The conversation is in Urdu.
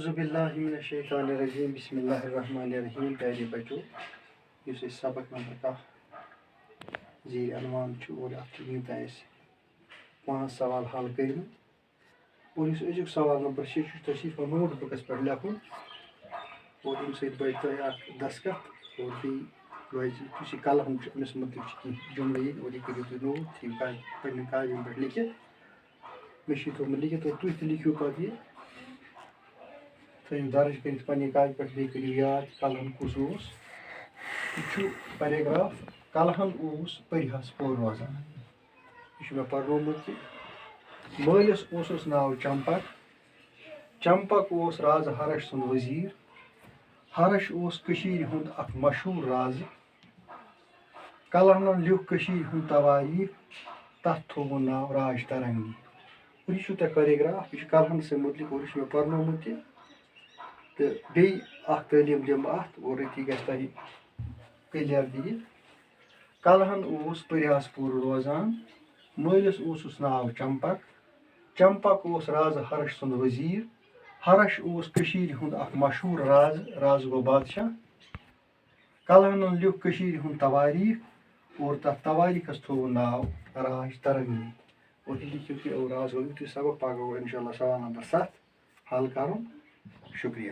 اعوذ باللہ من الشیطان الرجیم بسم اللہ الرحمن الرحیم. پیارے بچو اس سبق نمبر 10 زیر عنوان اور ات ونکتس 5 سوال حل کرم اور اس ازیک سوال نمبر 6 تشریف نوٹ بکس پہ لکھن اور ام سی بڑھ تہ دستخط اور بیس قلم امس متعلق جملے اور یہ کرو تھی نوٹ پنہ کاغذ پہ لکھت مے لکھت اور تھی لکھو پتہ یہ درج کرت پنہ کاغذ پہ بیٚیہِ کٔرِو یاد کلہن کُس اوس یہ چھُ پیراگراف کلہن اوس پرہس پوٚر روزان یہ چھُ مےٚ پرنومُت تہِ مٲلِس اوسُس ناو چمپک چمپک اوس رازٕ ہرش سُنٛد وزیٖر ہرش اوس کٔشیٖرِ ہُنٛد اکھ مشہوٗر رازٕ کلہنن لیوٗکھ کٔشیٖرِ ہُنٛد تواریٖخ تتھ تھووُن ناو راج ترنگی اور یہ چھُ تۄہہِ پیراگراف یہ چھُ کلہن سۭتۍ متعلق اور یہ چھُ مےٚ پرنومُت تہِ تو بیٚیہِ اکھ تعلیٖم دِمہٕ بہٕ اتھ اور أتی گژھِ تۄہہِ کلیر دِیہِ کلہن اوس پرہس پوٚر روزان مٲلِس اوسُس ناو چمپک چمپک اوس رازٕ ہرش سُنٛد وزیٖر ہرش اوس کٔشیٖرِ ہُنٛد اکھ مشہوٗر رازٕ گوٚو بادشاہ کلہنن لیوٗکھ کٔشیٖرِ ہُنٛد تواریٖخ اور تتھ تواریٖخس تھووُن ناو راج ترنگی اور یہ لکھو تُہۍ اور آز گوٚو یُتُے سبق پگاہ گوٚو انشاء اللہ سوال نمبر 7 حل کرُن شکریہ.